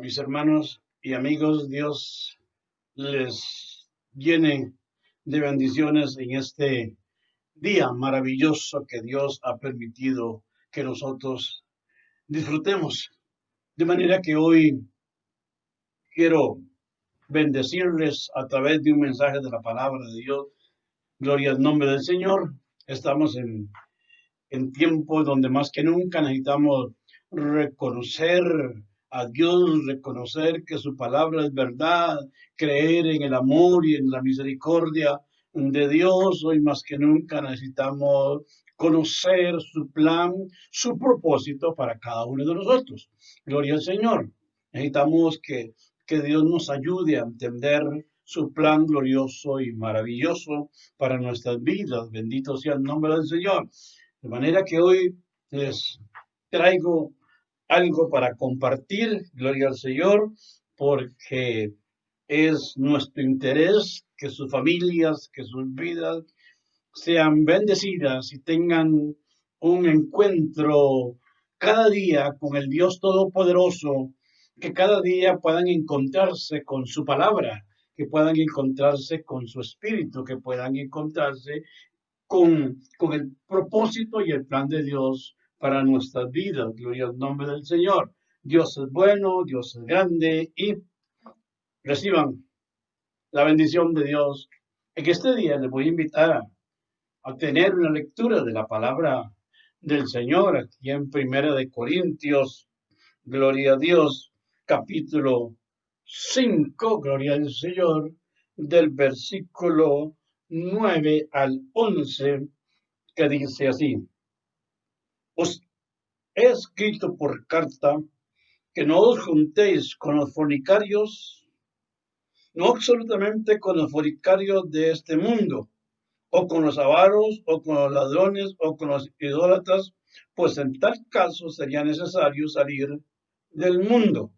Mis hermanos y amigos, Dios les llene de bendiciones en este día maravilloso que Dios ha permitido que nosotros disfrutemos. De manera que hoy quiero bendecirles a través de un mensaje de la palabra de Dios. Gloria al nombre del Señor. Estamos en tiempos donde más que nunca necesitamos reconocer a Dios, reconocer que su palabra es verdad, creer en el amor y en la misericordia de Dios. Hoy más que nunca necesitamos conocer su plan, su propósito para cada uno de nosotros. Gloria al Señor. Necesitamos que Dios nos ayude a entender su plan glorioso y maravilloso para nuestras vidas. Bendito sea el nombre del Señor. De manera que hoy les traigo algo para compartir, gloria al Señor, porque es nuestro interés que sus familias, que sus vidas sean bendecidas y tengan un encuentro cada día con el Dios Todopoderoso, que cada día puedan encontrarse con su palabra, que puedan encontrarse con su espíritu, que puedan encontrarse con el propósito y el plan de Dios para nuestras vidas. Gloria al nombre del Señor. Dios es bueno, Dios es grande y reciban la bendición de Dios. En este día les voy a invitar a tener una lectura de la palabra del Señor aquí en Primera de Corintios. Gloria a Dios, capítulo 5, gloria al Señor, del versículo 9 al 11, que dice así: Os he escrito por carta que no os juntéis con los fornicarios, no absolutamente con los fornicarios de este mundo, o con los avaros, o con los ladrones, o con los idólatras, pues en tal caso sería necesario salir del mundo.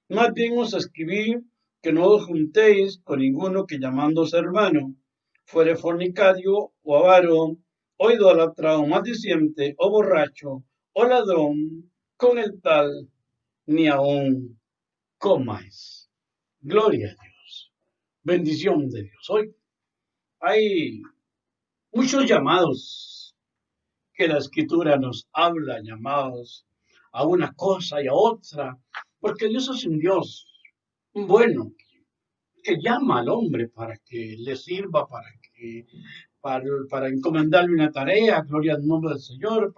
Más bien os escribí que no os juntéis con ninguno que llamándose hermano fuere fornicario o avaro o idólatra o maldiciente o borracho o ladrón, con el tal ni aun comáis. Gloria a Dios. Bendición de Dios. Hoy hay muchos llamados que la escritura nos habla, llamados a una cosa y a otra, porque Dios es un Dios bueno, que llama al hombre para que le sirva, para encomendarle una tarea, gloria al nombre del Señor,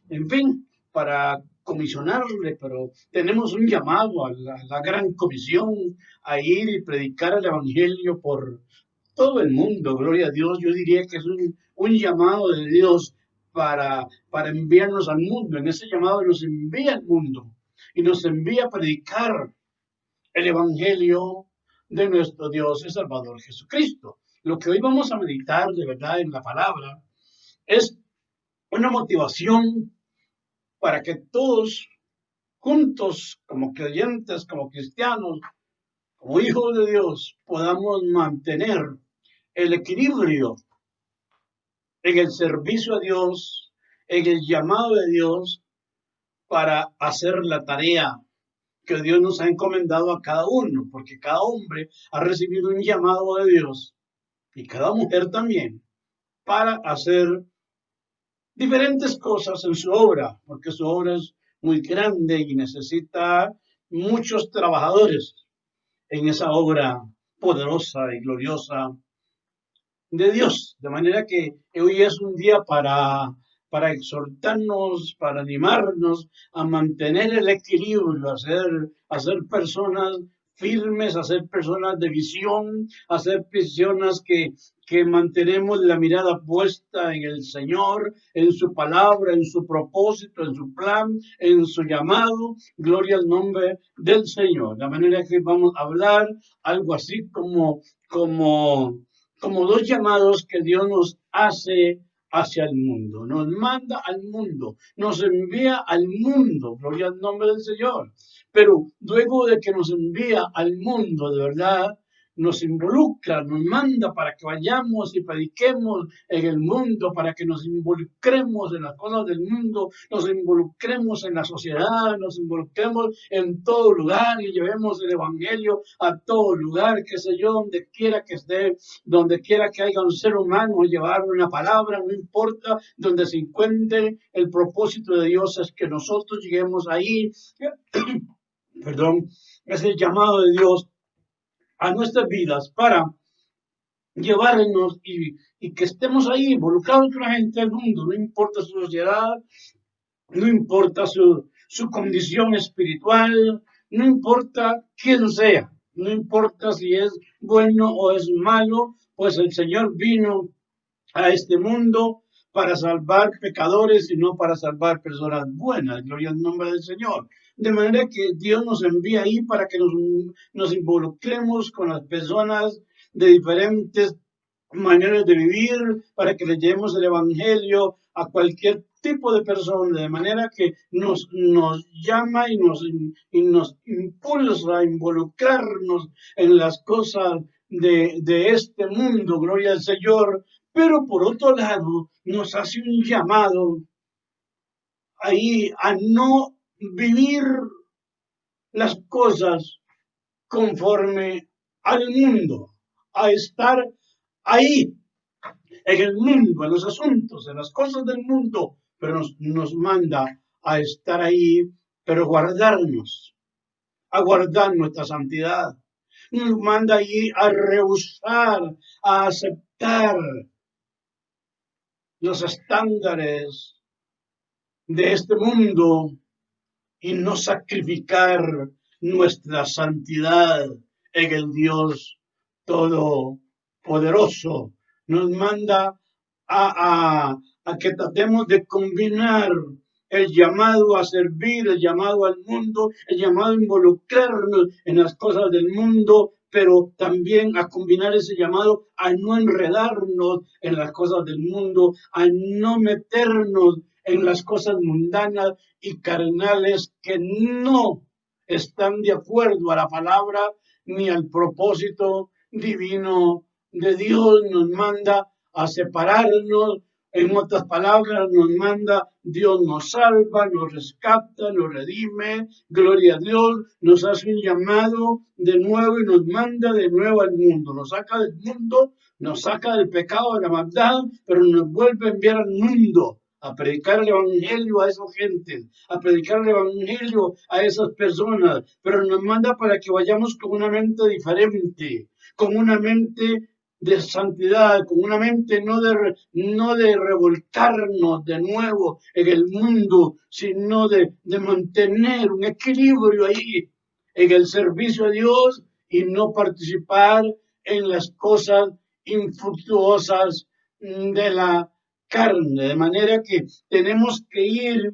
en fin, para comisionarle, pero tenemos un llamado a la gran comisión a ir y predicar el Evangelio por todo el mundo, gloria a Dios. Yo diría que es un llamado de Dios para enviarnos al mundo. En ese llamado nos envía al mundo y nos envía a predicar el Evangelio de nuestro Dios y Salvador Jesucristo. Lo que hoy vamos a meditar de verdad en la palabra es una motivación para que todos juntos, como creyentes, como cristianos, como hijos de Dios, podamos mantener el equilibrio en el servicio a Dios, en el llamado de Dios para hacer la tarea que Dios nos ha encomendado a cada uno, porque cada hombre ha recibido un llamado de Dios y cada mujer también para hacer diferentes cosas en su obra, porque su obra es muy grande y necesita muchos trabajadores en esa obra poderosa y gloriosa de Dios. De manera que hoy es un día para exhortarnos, para animarnos a mantener el equilibrio, a ser personas firmes, a ser personas de visión, a ser personas que mantenemos la mirada puesta en el Señor, en su palabra, en su propósito, en su plan, en su llamado. Gloria al nombre del Señor. De manera que vamos a hablar algo así como dos llamados que Dios nos hace hacia el mundo, nos manda al mundo, nos envía al mundo, gloria al nombre del Señor. Pero luego de que nos envía al mundo, de verdad, nos involucra, nos manda para que vayamos y prediquemos en el mundo, para que nos involucremos en las cosas del mundo, nos involucremos en la sociedad, nos involucremos en todo lugar y llevemos el evangelio a todo lugar, qué sé yo, donde quiera que esté, donde quiera que haya un ser humano, llevar una palabra, no importa donde se encuentre, el propósito de Dios es que nosotros lleguemos ahí, perdón, es el llamado de Dios a nuestras vidas para llevarnos y que estemos ahí involucrados con la gente del mundo, no importa su sociedad, no importa su condición espiritual, no importa quién sea, no importa si es bueno o es malo, pues el Señor vino a este mundo para salvar pecadores y no para salvar personas buenas. Gloria al nombre del Señor. De manera que Dios nos envía ahí para que nos involucremos con las personas de diferentes maneras de vivir, para que le llevemos el Evangelio a cualquier tipo de persona, de manera que nos llama y nos impulsa a involucrarnos en las cosas de este mundo, gloria al Señor, pero por otro lado nos hace un llamado ahí a no vivir las cosas conforme al mundo, a estar ahí en el mundo, en los asuntos, en las cosas del mundo, pero nos manda a estar ahí, pero guardarnos, a guardar nuestra santidad. Nos manda ahí a rehusar, a aceptar los estándares de este mundo y no sacrificar nuestra santidad en el Dios Todopoderoso. Nos manda a que tratemos de combinar el llamado a servir, el llamado al mundo, el llamado a involucrarnos en las cosas del mundo, pero también a combinar ese llamado a no enredarnos en las cosas del mundo, a no meternos en las cosas mundanas y carnales que no están de acuerdo a la palabra ni al propósito divino de Dios. Nos manda a separarnos, en otras palabras, nos manda, Dios nos salva, nos rescata, nos redime, gloria a Dios, nos hace un llamado de nuevo y nos manda de nuevo al mundo, nos saca del mundo, nos saca del pecado, de la maldad, pero nos vuelve a enviar al mundo a predicar el evangelio a esas gentes, a predicar el evangelio a esas personas, pero nos manda para que vayamos con una mente diferente, con una mente de santidad, con una mente no de revolcarnos de nuevo en el mundo, sino de mantener un equilibrio ahí en el servicio a Dios y no participar en las cosas infructuosas de la carne, de manera que tenemos que ir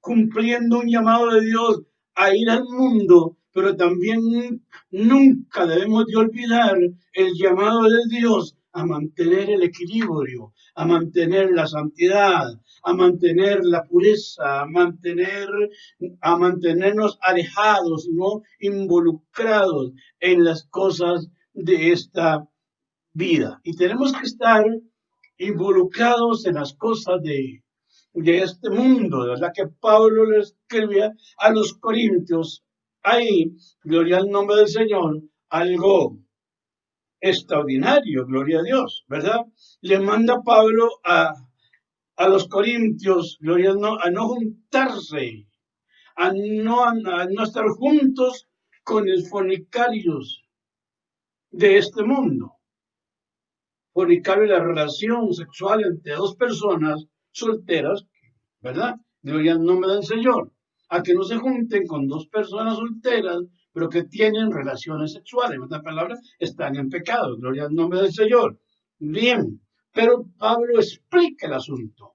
cumpliendo un llamado de Dios a ir al mundo, pero también nunca debemos de olvidar el llamado de Dios a mantener el equilibrio, a mantener la santidad, a mantener la pureza, a mantenernos alejados, no involucrados en las cosas de esta vida. Y tenemos que estar involucrados en las cosas de este mundo, de verdad que Pablo le escribía a los corintios, ahí, gloria al nombre del Señor, algo extraordinario, gloria a Dios, ¿verdad? Le manda Pablo a los corintios, gloria a no juntarse, a no estar juntos con los fornicarios de este mundo. Fornicario es la relación sexual entre dos personas solteras, ¿verdad? Gloria al nombre del Señor. A que no se junten con dos personas solteras, pero que tienen relaciones sexuales. En otras palabras, están en pecado. Gloria al nombre del Señor. Bien, pero Pablo explica el asunto,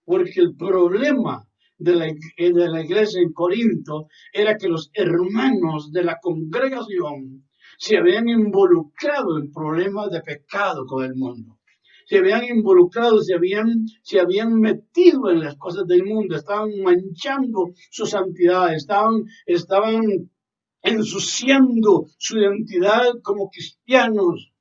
porque el problema de la iglesia en Corinto era que los hermanos de la congregación se habían involucrado en problemas de pecado con el mundo. Se habían involucrado, se habían metido en las cosas del mundo, estaban manchando su santidad, estaban ensuciando su identidad como cristianos,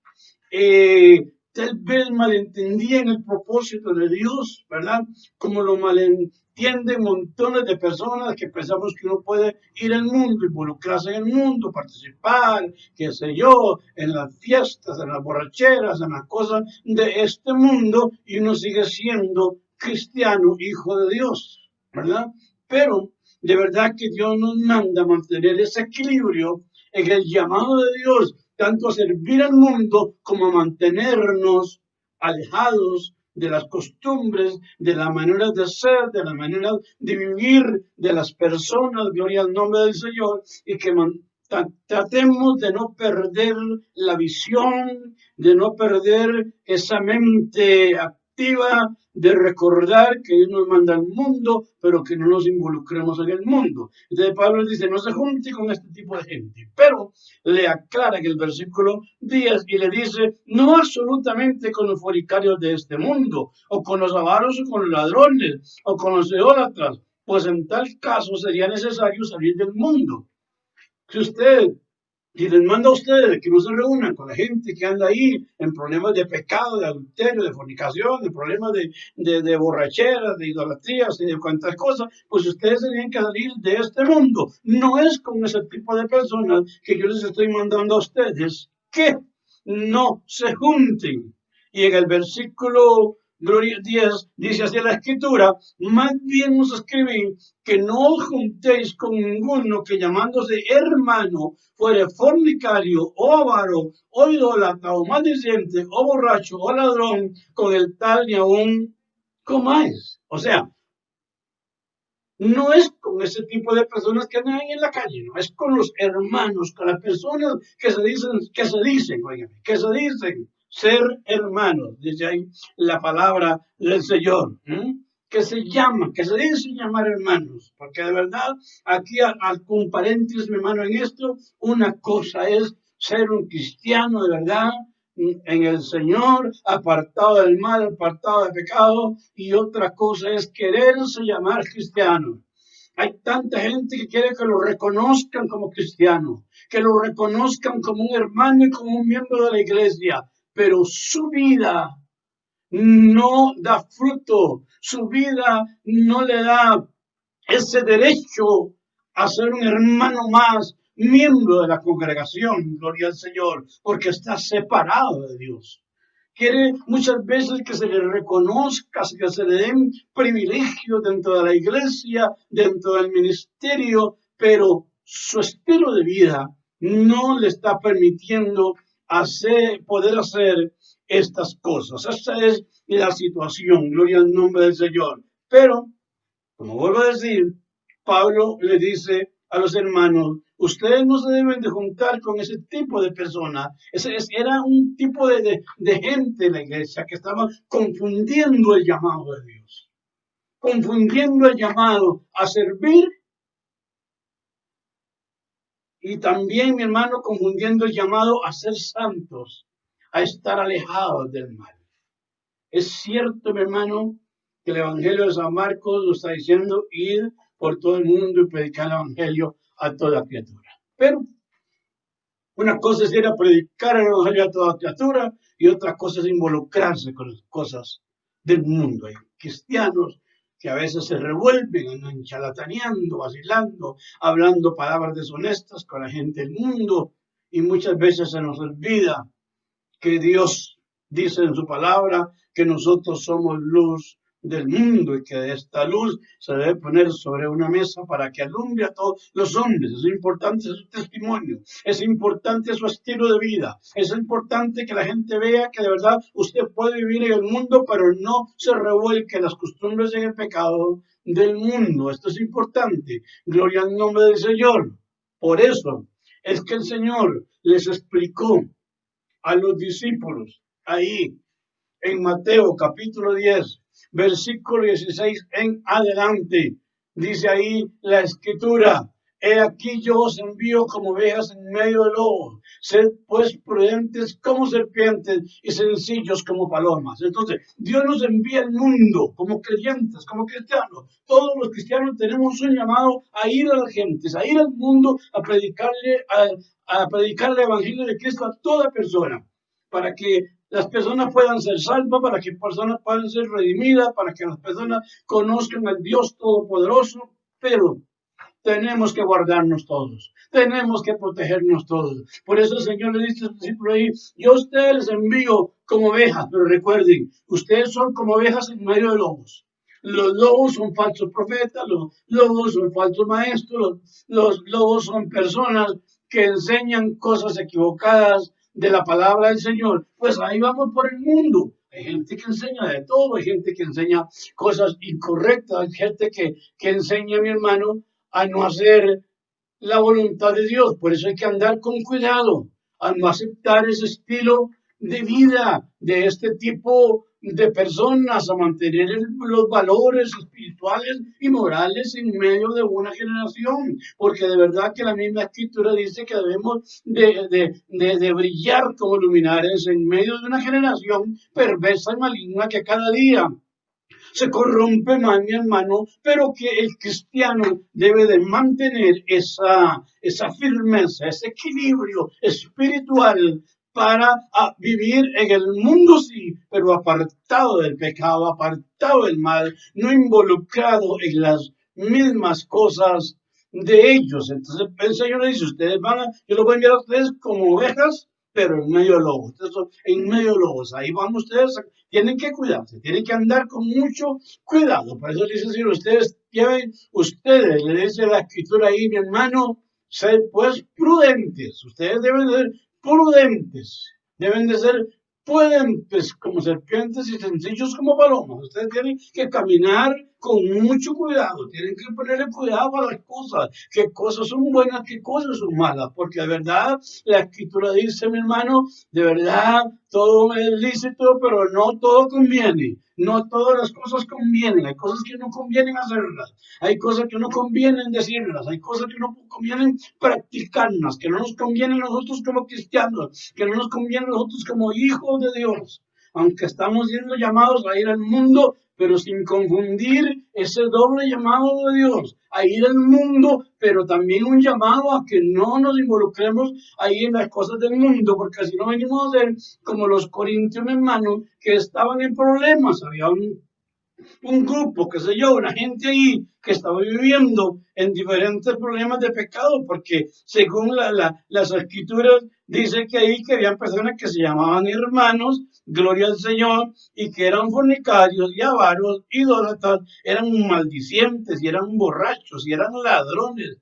tal vez malentendían el propósito de Dios, ¿verdad? Como lo malentienden montones de personas que pensamos que uno puede ir al mundo, involucrarse en el mundo, participar, qué sé yo, en las fiestas, en las borracheras, en las cosas de este mundo, y uno sigue siendo cristiano, hijo de Dios, ¿verdad? Pero de verdad que Dios nos manda a mantener ese equilibrio en el llamado de Dios, tanto a servir al mundo como a mantenernos alejados de las costumbres, de las maneras de ser, de las maneras de vivir de las personas, gloria al nombre del Señor, y que tratemos de no perder la visión, de no perder esa mente activa, de recordar que Dios nos manda al mundo, pero que no nos involucremos en el mundo. Entonces Pablo dice, no se junte con este tipo de gente, pero le aclara en el versículo 10 y le dice, no absolutamente con los fornicarios de este mundo, o con los avaros, o con los ladrones, o con los idólatras, pues en tal caso sería necesario salir del mundo. Si usted, si les manda a ustedes que no se reúnan con la gente que anda ahí en problemas de pecado, de adulterio, de fornicación, en problemas de borracheras, de idolatrías y de cuantas cosas, pues ustedes tenían que salir de este mundo. No es con ese tipo de personas que yo les estoy mandando a ustedes que no se junten. Y en el versículo Gloria 10 dice así la escritura, más bien os escribí que no os juntéis con ninguno que llamándose hermano fuere fornicario o avaro o idólatra o maldiciente o borracho o ladrón, con el tal ni aún comáis. O sea, no es con ese tipo de personas que andan en la calle, no es con los hermanos, con las personas que se dicen ser hermanos, dice ahí la palabra del Señor, que se llaman, que se dicen llamar hermanos, porque de verdad, aquí con paréntesis, mi hermano, en esto, una cosa es ser un cristiano de verdad, en el Señor, apartado del mal, apartado del pecado, y otra cosa es quererse llamar cristiano. Hay tanta gente que quiere que lo reconozcan como cristiano, que lo reconozcan como un hermano y como un miembro de la iglesia, pero su vida no da fruto, su vida no le da ese derecho a ser un hermano más, miembro de la congregación, gloria al Señor, porque está separado de Dios. Quiere muchas veces que se le reconozca, que se le den privilegios dentro de la iglesia, dentro del ministerio, pero su estilo de vida no le está permitiendo poder hacer estas cosas. Esa es la situación, gloria al nombre del Señor. Pero como vuelvo a decir, Pablo le dice a los hermanos, ustedes no se deben de juntar con ese tipo de personas. Era un tipo de gente en la iglesia que estaba confundiendo el llamado de Dios, confundiendo el llamado a servir y también, mi hermano, confundiendo el llamado a ser santos, a estar alejados del mal. Es cierto, mi hermano, que el Evangelio de San Marcos nos está diciendo ir por todo el mundo y predicar el Evangelio a toda criatura. Pero una cosa es ir a predicar el Evangelio a toda criatura y otra cosa es involucrarse con las cosas del mundo. Hay cristianos que a veces se revuelven, andan charlataneando, vacilando, hablando palabras deshonestas con la gente del mundo y muchas veces se nos olvida que Dios dice en su palabra que nosotros somos luz del mundo y que esta luz se debe poner sobre una mesa para que alumbre a todos los hombres. Es importante su testimonio, es importante su estilo de vida, es importante que la gente vea que de verdad usted puede vivir en el mundo, pero no se revuelque las costumbres y el pecado del mundo. Esto es importante. Gloria al nombre del Señor. Por eso es que el Señor les explicó a los discípulos ahí en Mateo capítulo 10, versículo 16 en adelante. Dice ahí la escritura, He aquí yo os envío como ovejas en medio de lobos. Sed pues prudentes como serpientes y sencillos como palomas. Entonces, Dios nos envía al mundo como creyentes, como cristianos. Todos los cristianos tenemos un llamado a ir a las gentes, a ir al mundo, a predicar el evangelio de Cristo a toda persona, para que las personas puedan ser salvas, para que personas puedan ser redimidas, para que las personas conozcan al Dios Todopoderoso, pero tenemos que guardarnos todos, tenemos que protegernos todos. Por eso el Señor le dice a sus discípulos ahí, yo a ustedes les envío como ovejas, pero recuerden, ustedes son como ovejas en medio de lobos. Los lobos son falsos profetas, los lobos son falsos maestros, los lobos son personas que enseñan cosas equivocadas de la palabra del Señor. Pues ahí vamos por el mundo. Hay gente que enseña de todo, hay gente que enseña cosas incorrectas, hay gente que enseña, mi hermano, a no hacer la voluntad de Dios. Por eso hay que andar con cuidado, a no aceptar ese estilo de vida de este tipo de personas, a mantener los valores espirituales y morales en medio de una generación, porque de verdad que la misma escritura dice que debemos de brillar como luminares en medio de una generación perversa y maligna que cada día se corrompe más, mi hermano, pero que el cristiano debe de mantener esa firmeza, ese equilibrio espiritual para vivir en el mundo, sí, pero apartado del pecado, apartado del mal, no involucrado en las mismas cosas de ellos. Entonces el Señor le dice, yo los voy a enviar a ustedes como ovejas, pero en medio de lobos. Entonces, en medio de lobos, ahí van ustedes, tienen que cuidarse, tienen que andar con mucho cuidado. Por eso dice, si ustedes, le dice la escritura ahí, mi hermano, sed pues prudentes. Ustedes deben de ser prudentes, deben de ser prudentes como serpientes y sencillos como palomas. Ustedes tienen que caminar con mucho cuidado, tienen que ponerle cuidado a las cosas, qué cosas son buenas, qué cosas son malas, porque de verdad la escritura dice, mi hermano, de verdad todo es lícito, pero no todo conviene. No todas las cosas convienen, hay cosas que no convienen hacerlas, hay cosas que no convienen decirlas, hay cosas que no convienen practicarlas, que no nos convienen nosotros como cristianos, que no nos convienen nosotros como hijos de Dios, aunque estamos siendo llamados a ir al mundo, pero sin confundir ese doble llamado de Dios, a ir al mundo, pero también un llamado a que no nos involucremos ahí en las cosas del mundo, porque si no venimos a ser como los corintios, hermanos, que estaban en problemas. Había un grupo, qué sé yo, una gente ahí que estaba viviendo en diferentes problemas de pecado, porque según las escrituras dice que ahí que había personas que se llamaban hermanos, gloria al Señor, y que eran fornicarios y avaros, idólatras, eran maldicientes y eran borrachos y eran ladrones.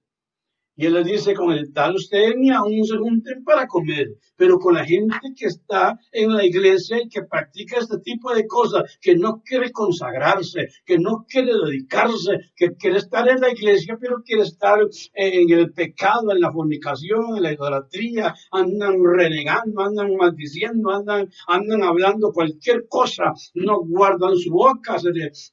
Y él les dice, con el tal ustedes ni aún se junten para comer, pero con la gente que está en la iglesia y que practica este tipo de cosas, que no quiere consagrarse, que no quiere dedicarse, que quiere estar en la iglesia, pero quiere estar en el pecado, en la fornicación, en la idolatría, andan renegando, andan maldiciendo, andan hablando cualquier cosa, no guardan su boca,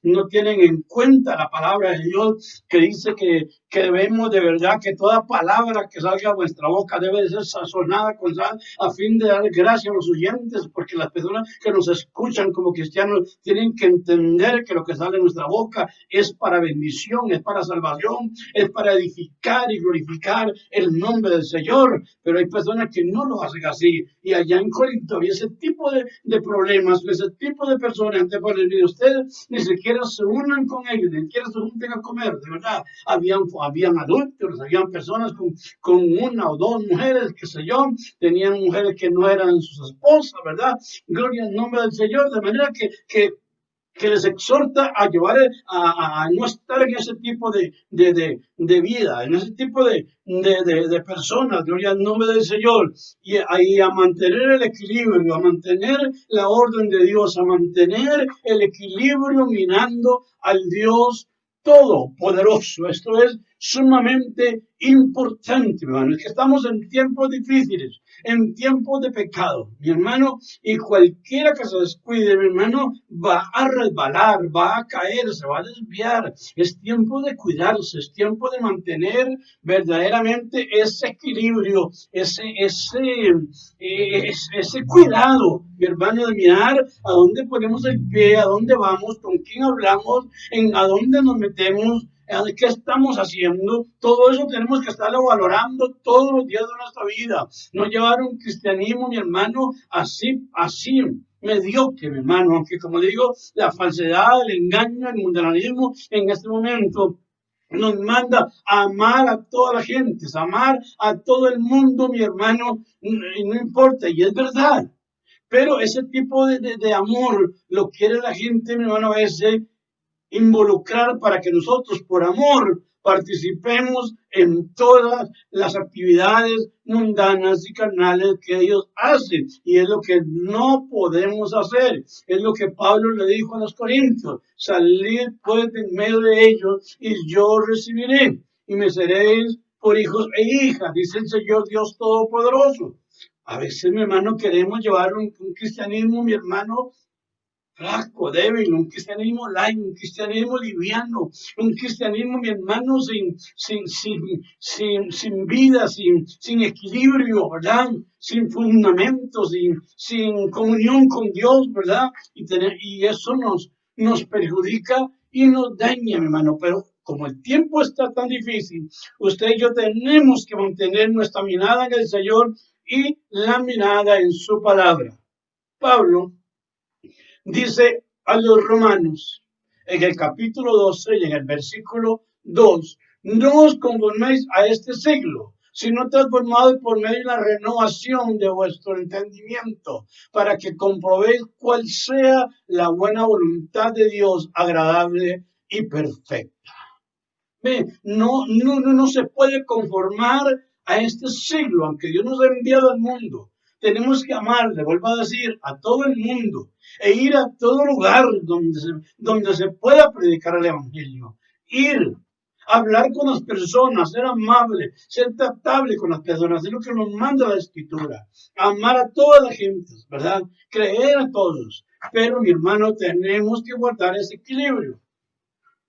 no tienen en cuenta la palabra de Dios que dice que debemos de verdad que toda palabra que salga de vuestra boca debe de ser sazonada con sal a fin de dar gracia a los oyentes, porque las personas que nos escuchan como cristianos tienen que entender que lo que sale de nuestra boca es para bendición, es para salvación, es para edificar y glorificar el nombre del Señor, pero hay personas que no lo hacen así, y allá en Corinto había ese tipo de problemas, ese tipo de personas, antes por el video, ustedes ni siquiera se unan con ellos, ni siquiera se junten a comer, de verdad, habían adúlteros, habían personas con una o dos mujeres, qué sé yo, tenían mujeres que no eran sus esposas, ¿verdad? Gloria al nombre del Señor, de manera que les exhorta a llevar, a no estar en ese tipo de vida, en ese tipo de personas, gloria al nombre del Señor, y a mantener el equilibrio, a mantener la orden de Dios, a mantener el equilibrio mirando al Dios todopoderoso. Esto es sumamente importante, mi hermano. Es que estamos en tiempos difíciles, en tiempos de pecado, mi hermano, y cualquiera que se descuide, mi hermano, va a resbalar, va a caer, se va a desviar. Es tiempo de cuidarse, es tiempo de mantener verdaderamente ese equilibrio, ese cuidado, mi hermano, de mirar a dónde ponemos el pie, a dónde vamos, con quién hablamos, a dónde nos metemos, qué estamos haciendo. Todo eso tenemos que estarlo valorando todos los días de nuestra vida. No llevar un cristianismo, mi hermano, así mediocre, mi hermano, aunque como le digo, la falsedad, el engaño, el mundanismo en este momento nos manda a amar a toda la gente, a amar a todo el mundo, mi hermano, y no importa, y es verdad. Pero ese tipo de amor lo quiere la gente, mi hermano, a veces involucrar para que nosotros, por amor, participemos en todas las actividades mundanas y carnales que ellos hacen. Y es lo que no podemos hacer. Es lo que Pablo le dijo a los corintios: salid pues de en medio de ellos y yo recibiré y me seréis por hijos e hijas, dice el Señor Dios Todopoderoso. A veces, mi hermano, queremos llevar un cristianismo, mi hermano, flaco, débil, un cristianismo light, un cristianismo liviano, un cristianismo, mi hermano, sin vida, sin equilibrio, ¿verdad? Sin fundamento, sin comunión con Dios, ¿verdad? Y eso nos perjudica y nos daña, mi hermano. Pero como el tiempo está tan difícil, usted y yo tenemos que mantener nuestra mirada en el Señor y la mirada en su palabra. Pablo dice a los romanos en el capítulo 12 y en el versículo 2: no os conforméis a este siglo, sino transformados por medio de la renovación de vuestro entendimiento, para que comprobéis cuál sea la buena voluntad de Dios, agradable y perfecta. No se puede conformar a este siglo, aunque Dios nos ha enviado al mundo. Tenemos que amar, le vuelvo a decir, a todo el mundo e ir a todo lugar donde se pueda predicar el Evangelio. Ir, hablar con las personas, ser amable, ser tratable con las personas, es lo que nos manda la Escritura. Amar a toda la gente, ¿verdad? Creer a todos. Pero, mi hermano, tenemos que guardar ese equilibrio.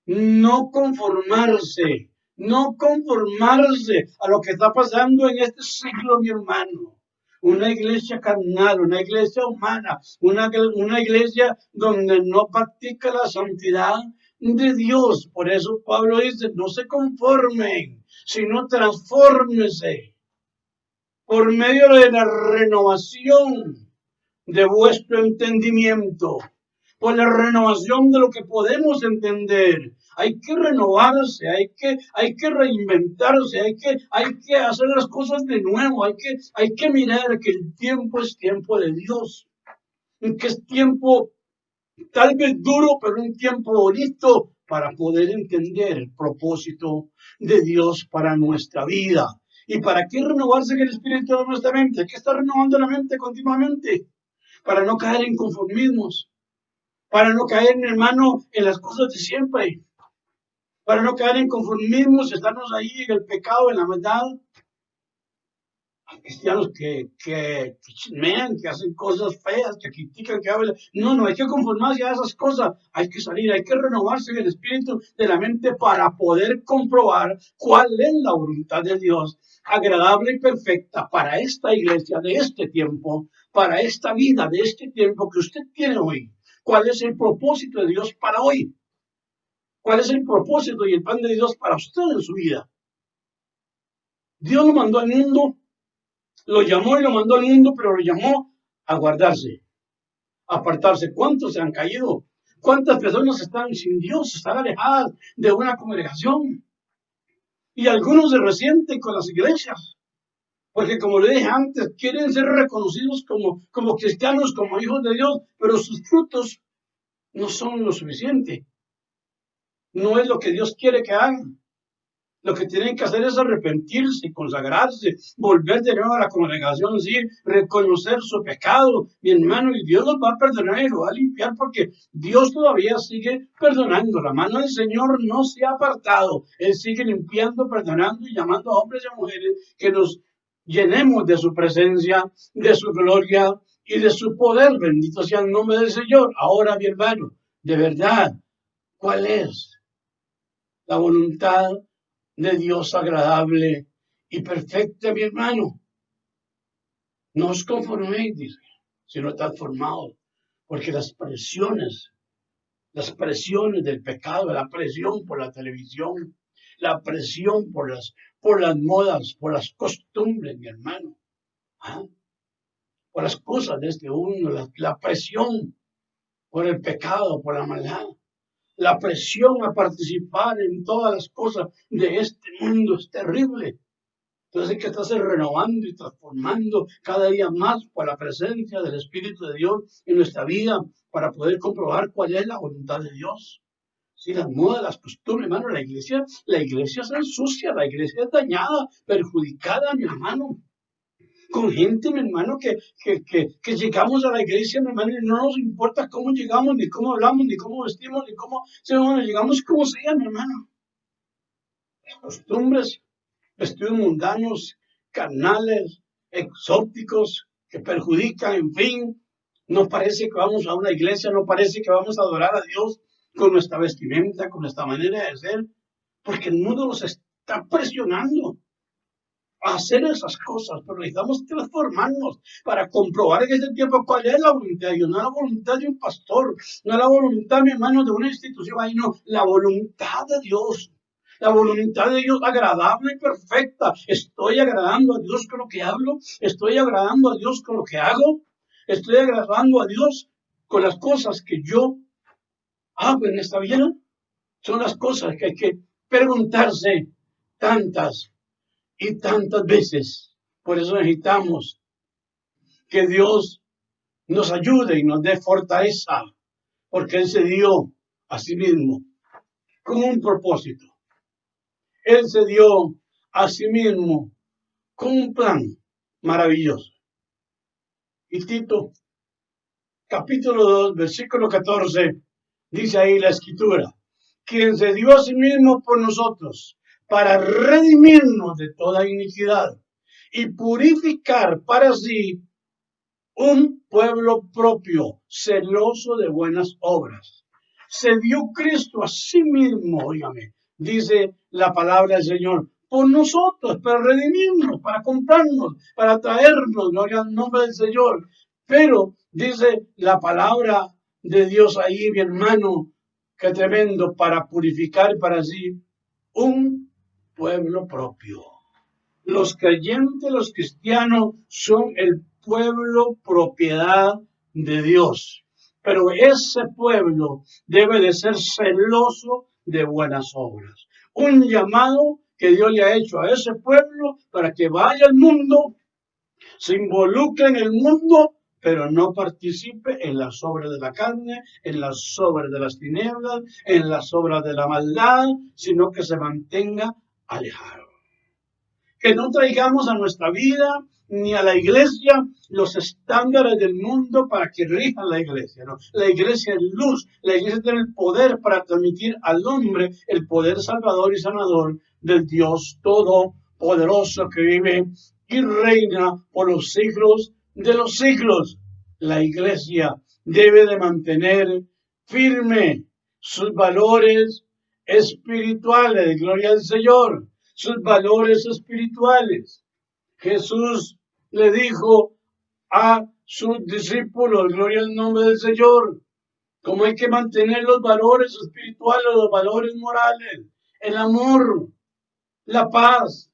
No conformarse, no conformarse a lo que está pasando en este siglo, mi hermano. Una iglesia carnal, una iglesia humana, una iglesia donde no practica la santidad de Dios. Por eso Pablo dice: no se conformen, sino transfórmense por medio de la renovación de vuestro entendimiento, por la renovación de lo que podemos entender. Hay que renovarse, hay que reinventarse, hay que hacer las cosas de nuevo, hay que mirar que el tiempo es tiempo de Dios, que es tiempo tal vez duro, pero un tiempo bonito para poder entender el propósito de Dios para nuestra vida. ¿Y para qué renovarse en el espíritu de nuestra mente? Hay que estar renovando la mente continuamente para no caer en conformismos, para no caer, mi hermano, en las cosas de siempre, para no caer en conformismos, estarnos ahí en el pecado, en la maldad. Hay cristianos que chismean, que hacen cosas feas, que critican, que hablan. No, hay que conformarse a esas cosas. Hay que salir, hay que renovarse en el espíritu de la mente para poder comprobar cuál es la voluntad de Dios, agradable y perfecta para esta iglesia de este tiempo, para esta vida de este tiempo que usted tiene hoy. ¿Cuál es el propósito de Dios para hoy? ¿Cuál es el propósito y el plan de Dios para usted en su vida? Dios lo mandó al mundo, lo llamó y lo mandó al mundo, pero lo llamó a guardarse, a apartarse. ¿Cuántos se han caído? ¿Cuántas personas están sin Dios, están alejadas de una congregación? Y algunos se resienten con las iglesias, porque como le dije antes, quieren ser reconocidos como cristianos, como hijos de Dios, pero sus frutos no son lo suficiente. No es lo que Dios quiere que hagan. Lo que tienen que hacer es arrepentirse, consagrarse, volver de nuevo a la congregación, sí, reconocer su pecado, mi hermano, y Dios los va a perdonar y los va a limpiar porque Dios todavía sigue perdonando. La mano del Señor no se ha apartado. Él sigue limpiando, perdonando y llamando a hombres y a mujeres que nos llenemos de su presencia, de su gloria y de su poder. Bendito sea el nombre del Señor. Ahora, mi hermano, de verdad, ¿cuál es la voluntad de Dios agradable y perfecta, mi hermano? No os conforméis, dice, sino transformados, porque las presiones del pecado, la presión por la televisión, la presión por las modas, por las costumbres, mi hermano, ¿ah? Por las cosas de este mundo, la presión por el pecado, por la maldad, la presión a participar en todas las cosas de este mundo es terrible. Entonces hay que estarse renovando y transformando cada día más por la presencia del Espíritu de Dios en nuestra vida para poder comprobar cuál es la voluntad de Dios. Si las modas, las costumbres, hermano, la iglesia se ensucia, la iglesia es dañada, perjudicada, mi hermano. Con gente, mi hermano, que llegamos a la iglesia, mi hermano, y no nos importa cómo llegamos, ni cómo hablamos, ni cómo vestimos, ni cómo llegamos como sea, mi hermano. Las costumbres, vestidos mundanos, carnales, exóticos, que perjudican, en fin. No parece que vamos a una iglesia, no parece que vamos a adorar a Dios con nuestra vestimenta, con nuestra manera de ser, porque el mundo nos está presionando a hacer esas cosas, pero necesitamos transformarnos para comprobar en este tiempo cuál es la voluntad de Dios, no la voluntad de un pastor, no la voluntad, mi hermano, de una institución, ahí no, la voluntad de Dios. La voluntad de Dios agradable y perfecta. Estoy agradando a Dios con lo que hablo. Estoy agradando a Dios con lo que hago. Estoy agradando a Dios con las cosas que yo hago en esta vida. Son las cosas que hay que preguntarse tantas y tantas veces. Por eso necesitamos que Dios nos ayude y nos dé fortaleza, porque Él se dio a sí mismo con un propósito. Él se dio a sí mismo con un plan maravilloso. Y Tito, capítulo 2, versículo 14, dice ahí la escritura, quien se dio a sí mismo por nosotros para redimirnos de toda iniquidad y purificar para sí un pueblo propio, celoso de buenas obras. Se dio Cristo a sí mismo, óigame, dice la palabra del Señor, por nosotros, para redimirnos, para comprarnos, para traernos, gloria al nombre del Señor. Pero dice la palabra de Dios ahí, mi hermano, qué tremendo, para purificar para sí un pueblo propio. Los creyentes, los cristianos, son el pueblo propiedad de Dios. Pero ese pueblo debe de ser celoso de buenas obras. Un llamado que Dios le ha hecho a ese pueblo para que vaya al mundo, se involucre en el mundo, pero no participe en las obras de la carne, en las obras de las tinieblas, en las obras de la maldad, sino que se mantenga alejado. Que no traigamos a nuestra vida ni a la iglesia los estándares del mundo para que rijan la iglesia. ¿No? La iglesia es luz, la iglesia tiene el poder para transmitir al hombre el poder salvador y sanador del Dios todopoderoso que vive y reina por los siglos de los siglos. La iglesia debe de mantener firme sus valores espirituales, gloria al Señor, sus valores espirituales. Jesús le dijo a sus discípulos, gloria al nombre del Señor, cómo hay que mantener los valores espirituales, los valores morales, el amor, la paz,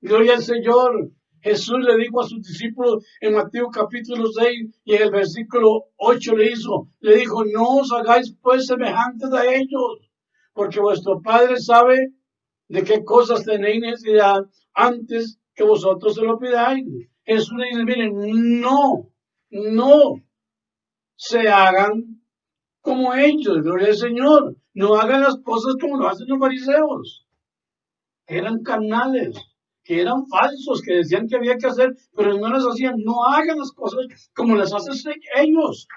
gloria al Señor. Jesús le dijo a sus discípulos en Mateo capítulo 6 y en el versículo 8 le dijo, no os hagáis pues semejantes a ellos, porque vuestro Padre sabe de qué cosas tenéis necesidad antes que vosotros se lo pidáis. Jesús le dice, miren, no se hagan como ellos, gloria al Señor. No hagan las cosas como lo hacen los fariseos. que eran carnales, que eran falsos, que decían que había que hacer, pero no las hacían. No hagan las cosas como las hacen ellos.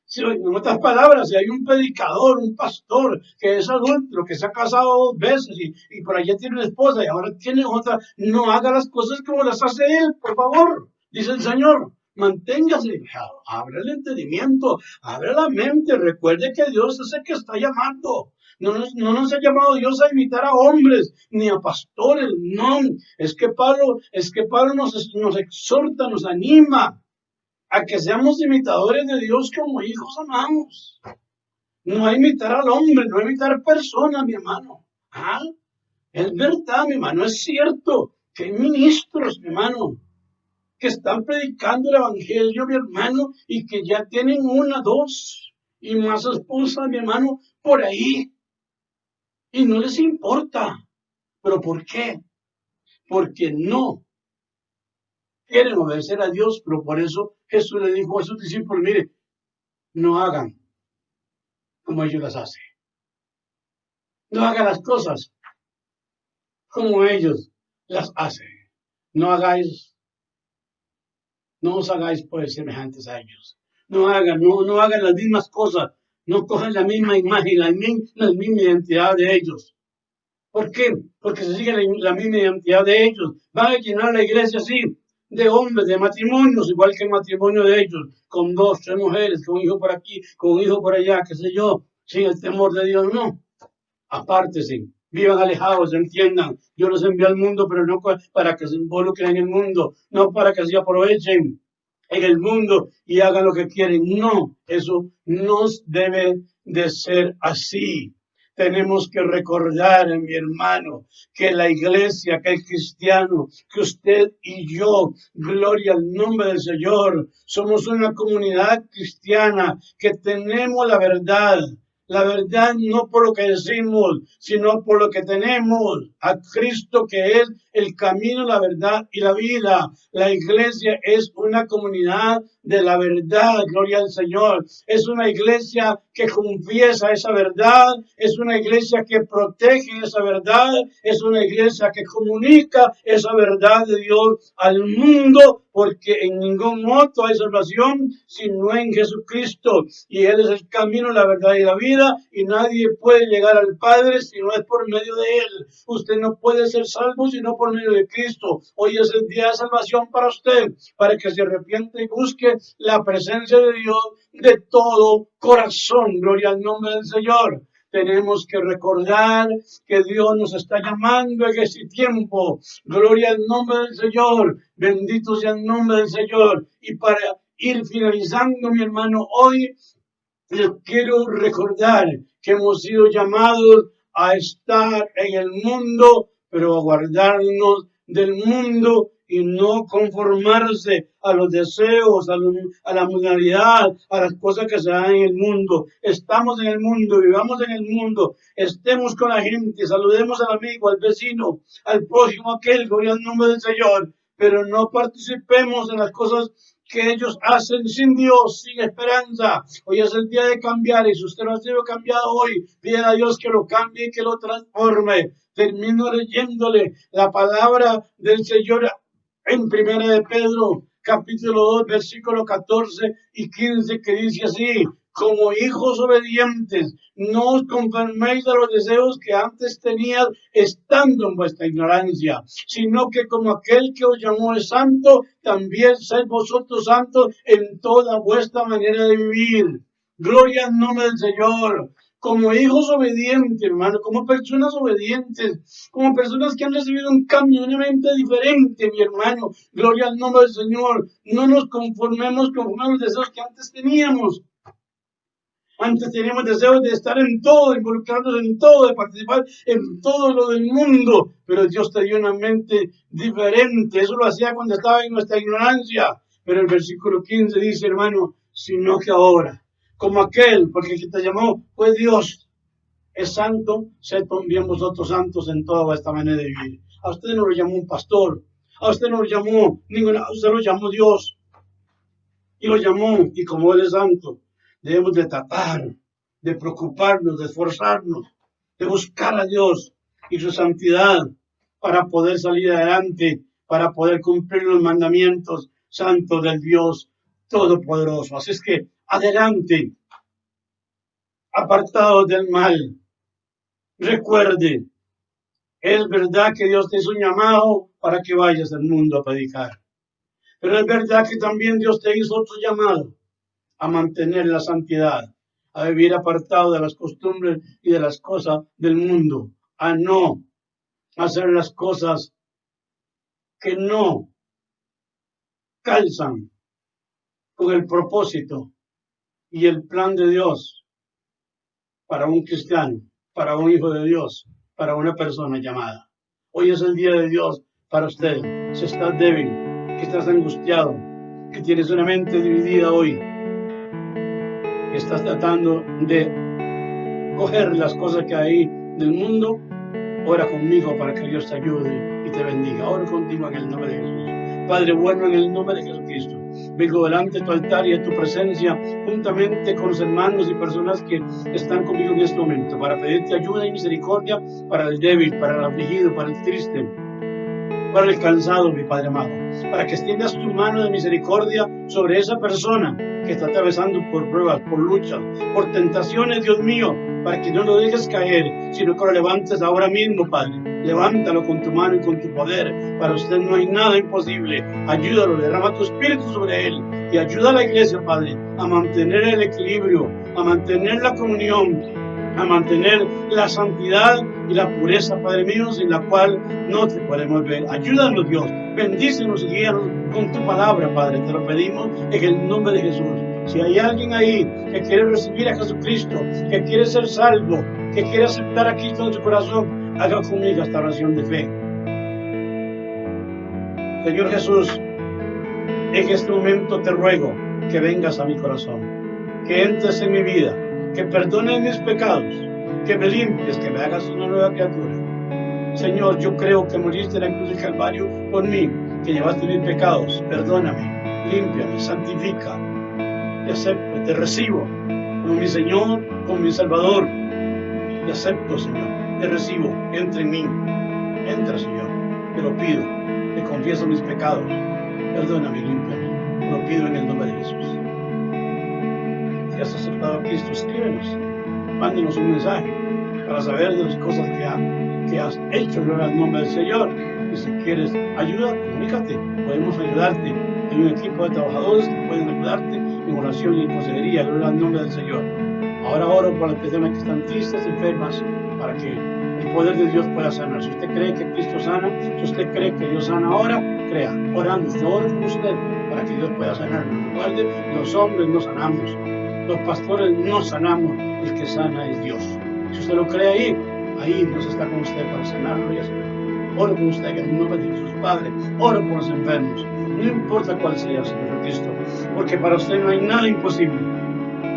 Si, en otras palabras, si hay un predicador, un pastor que es adulto, que se ha casado 2 veces y por allá tiene una esposa y ahora tiene otra, no haga las cosas como las hace él, por favor, dice el Señor. Manténgase, abre el entendimiento, abre la mente, recuerde que Dios es el que está llamando. No nos ha llamado Dios a imitar a hombres ni a pastores, no. Es que Pablo nos exhorta, nos anima a que seamos imitadores de Dios como hijos amados. No a imitar al hombre, no a imitar personas, mi hermano. ¿Ah? Es verdad, mi hermano, es cierto que hay ministros, mi hermano, que están predicando el evangelio, mi hermano, y que ya tienen 1, 2 y más esposas, mi hermano, por ahí. Y no les importa. ¿Pero por qué? Porque no quieren obedecer a Dios, pero por eso Jesús le dijo a sus discípulos, mire, no hagan como ellos las hacen. No hagan las cosas como ellos las hacen. No hagáis, no os hagáis pues semejantes a ellos. No hagan las mismas cosas. No cojan la misma imagen, la misma identidad de ellos. ¿Por qué? Porque se sigue la misma identidad de ellos. Van a llenar la iglesia así, de hombres, de matrimonios, igual que el matrimonio de ellos, con 2, 3 mujeres, con un hijo por aquí, con un hijo por allá, qué sé yo, sin el temor de Dios, no. Apártense, vivan alejados, entiendan. Yo los envío al mundo, pero no para que se involucren en el mundo, no para que se aprovechen en el mundo y hagan lo que quieren. No, eso no debe de ser así. Tenemos que recordar, mi hermano, que la iglesia, que el cristiano, que usted y yo, gloria al nombre del Señor, somos una comunidad cristiana que tenemos la verdad. La verdad no por lo que decimos, sino por lo que tenemos a Cristo, que es el camino, la verdad y la vida. La iglesia es una comunidad de la verdad, gloria al Señor. Es una iglesia que confiesa esa verdad, es una iglesia que protege esa verdad, es una iglesia que comunica esa verdad de Dios al mundo, porque en ningún otro hay salvación sino en Jesucristo. Y Él es el camino, la verdad y la vida, y nadie puede llegar al Padre si no es por medio de Él. Usted no puede ser salvo sino por medio de Cristo. Hoy es el día de salvación para usted, para que se arrepiente y busque la presencia de Dios de todo corazón. Gloria al nombre del Señor. Tenemos que recordar que Dios nos está llamando en ese tiempo. Gloria al nombre del Señor. Bendito sea el nombre del Señor. Y para ir finalizando, mi hermano, hoy les quiero recordar que hemos sido llamados a estar en el mundo, pero a guardarnos del mundo y no conformarse a los deseos, a la modalidad, a las cosas que se dan en el mundo. Estamos en el mundo, vivamos en el mundo, estemos con la gente, saludemos al amigo, al vecino, al prójimo, aquel, gloria al nombre del Señor, pero no participemos en las cosas que ellos hacen sin Dios, sin esperanza. Hoy es el día de cambiar, y si usted no ha sido cambiado hoy, pide a Dios que lo cambie y que lo transforme. Termino leyéndole la palabra del Señor en Primera de Pedro, capítulo 2, versículo 14 y 15, que dice así: como hijos obedientes, no os conforméis a los deseos que antes teníais estando en vuestra ignorancia, sino que como aquel que os llamó es santo, también sed vosotros santos en toda vuestra manera de vivir. Gloria al nombre del Señor. Como hijos obedientes, hermano, como personas obedientes, como personas que han recibido un cambio, una mente diferente, mi hermano. Gloria al nombre del Señor. No nos conformemos con los deseos que antes teníamos. Antes teníamos deseos de estar en todo, involucrarnos en todo, de participar en todo lo del mundo, pero Dios te dio una mente diferente. Eso lo hacía cuando estaba en nuestra ignorancia. Pero el versículo 15 dice, hermano, sino que ahora, como aquel, porque el que te llamó fue Dios, es santo, sed también vosotros santos en toda vuestra manera de vivir. A usted no lo llamó un pastor, a usted no lo llamó ninguna, a usted lo llamó Dios, y lo llamó, y como Él es santo, debemos de tratar, de preocuparnos, de esforzarnos, de buscar a Dios, y su santidad para poder salir adelante, para poder cumplir los mandamientos santos del Dios Todopoderoso. Así es que adelante, apartados del mal. Recuerde, es verdad que Dios te hizo un llamado para que vayas al mundo a predicar. Pero es verdad que también Dios te hizo otro llamado a mantener la santidad, a vivir apartado de las costumbres y de las cosas del mundo, a no hacer las cosas que no calzan con el propósito y el plan de Dios para un cristiano, para un hijo de Dios, para una persona llamada. Hoy es el día de Dios para usted. Si estás débil, que estás angustiado, que tienes una mente dividida hoy, que estás tratando de coger las cosas que hay del mundo, ora conmigo para que Dios te ayude y te bendiga. Ora contigo en el nombre de Jesús. Padre bueno, en el nombre de Jesucristo, vengo delante de tu altar y de tu presencia, juntamente con los hermanos y personas que están conmigo en este momento, para pedirte ayuda y misericordia para el débil, para el afligido, para el triste, para el cansado, mi Padre amado, para que extiendas tu mano de misericordia sobre esa persona que está atravesando por pruebas, por luchas, por tentaciones, Dios mío, para que no lo dejes caer, sino que lo levantes ahora mismo, Padre. Levántalo con tu mano y con tu poder. Para usted no hay nada imposible. Ayúdalo, derrama tu espíritu sobre él y ayuda a la iglesia, Padre, a mantener el equilibrio, a mantener la comunión, a mantener la santidad y la pureza, Padre mío, sin la cual no te podemos ver. Ayúdanos, Dios, bendícenos y guíanos con tu palabra, Padre, te lo pedimos en el nombre de Jesús. Si hay alguien ahí que quiere recibir a Jesucristo, que quiere ser salvo, que quiere aceptar a Cristo en su corazón, haga conmigo esta oración de fe. Señor Jesús, en este momento te ruego que vengas a mi corazón, que entres en mi vida, que perdones mis pecados, que me limpies, que me hagas una nueva criatura. Señor, yo creo que moriste en la cruz del Calvario por mí, que llevaste mis pecados. Perdóname, límpiame, santifica. Te acepto, te recibo como mi Señor, como mi Salvador. Te acepto, Señor, te recibo, entra en mí. Entra, Señor, te lo pido, te confieso mis pecados. Perdóname, límpiame, te lo pido en el nombre de Jesús. Si has aceptado a Cristo, escríbenos, mándenos un mensaje para saber de las cosas que has hecho, gloria al nombre del Señor. Y si quieres ayuda, comunícate, podemos ayudarte. Hay un equipo de trabajadores que pueden ayudarte en oración y en consejería, gloria al nombre del Señor. Ahora oro por las personas que están tristes, enfermas, para que el poder de Dios pueda sanar. Si usted cree que Cristo sana, si usted cree que Dios sana ahora, crea, orando, yo oro por usted para que Dios pueda sanar. Recuerde, los hombres no sanamos, los pastores no sanamos, el que sana es Dios. Si usted lo cree ahí Dios está con usted para sanarlo y hacerlo. Oro por usted en el nombre de Jesús, Padre, oro por los enfermos, no importa cuál sea, Señor Cristo, porque para usted no hay nada imposible.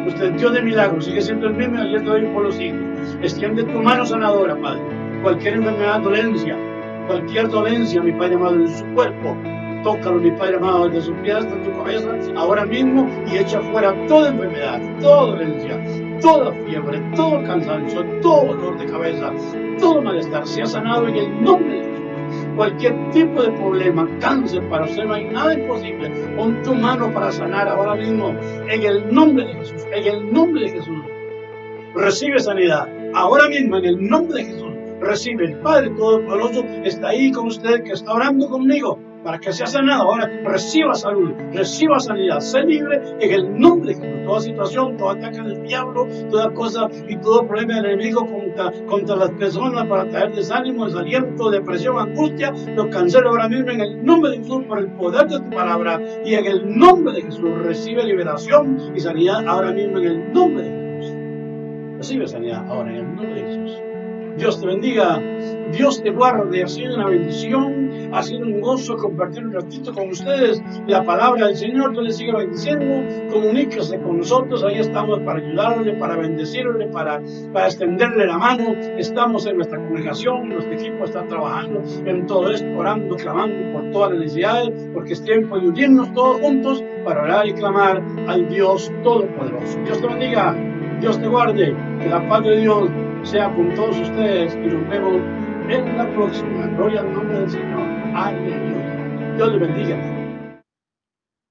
Usted, Dios de milagros, sigue siendo el mismo ayer, hoy por los siglos. Extiende tu mano sanadora, Padre. Cualquier enfermedad, cualquier dolencia, mi Padre amado, en su cuerpo, tócalo, mi Padre amado, desde sus pies hasta tu cabeza, ahora mismo, y echa fuera toda enfermedad, toda dolencia, toda fiebre, todo cansancio, todo dolor de cabeza, todo malestar. Sea sanado en el nombre de Jesús. Cualquier tipo de problema, cáncer, para usted no hay nada imposible. Pon tu mano para sanar ahora mismo, en el nombre de Jesús, en el nombre de Jesús. Recibe sanidad, ahora mismo, en el nombre de Jesús. Recibe, el Padre Todopoderoso está ahí con usted, que está orando conmigo, para que sea sanado. Ahora reciba salud, reciba sanidad, sé libre en el nombre de Jesús. Toda situación, todo ataque del diablo, toda cosa y todo problema del enemigo contra las personas para traer desánimo, desaliento, depresión, angustia, lo cancelo ahora mismo en el nombre de Jesús por el poder de tu palabra, y en el nombre de Jesús recibe liberación y sanidad ahora mismo en el nombre de Jesús. Recibe sanidad ahora en el nombre de Jesús. Dios te bendiga, Dios te guarde. Ha sido una bendición, ha sido un gozo compartir un ratito con ustedes la palabra del Señor. Dios les siga bendiciendo, comuníquese con nosotros, ahí estamos para ayudarle, para bendecirle, para extenderle la mano. Estamos en nuestra congregación, nuestro equipo está trabajando en todo esto, orando, clamando por todas las necesidades, porque es tiempo de unirnos todos juntos para orar y clamar al Dios Todopoderoso. Dios te bendiga, Dios te guarde, que la paz de Dios sea con todos ustedes y nos vemos en la próxima. Gloria al nombre del Señor. Aleluya. Dios le bendiga.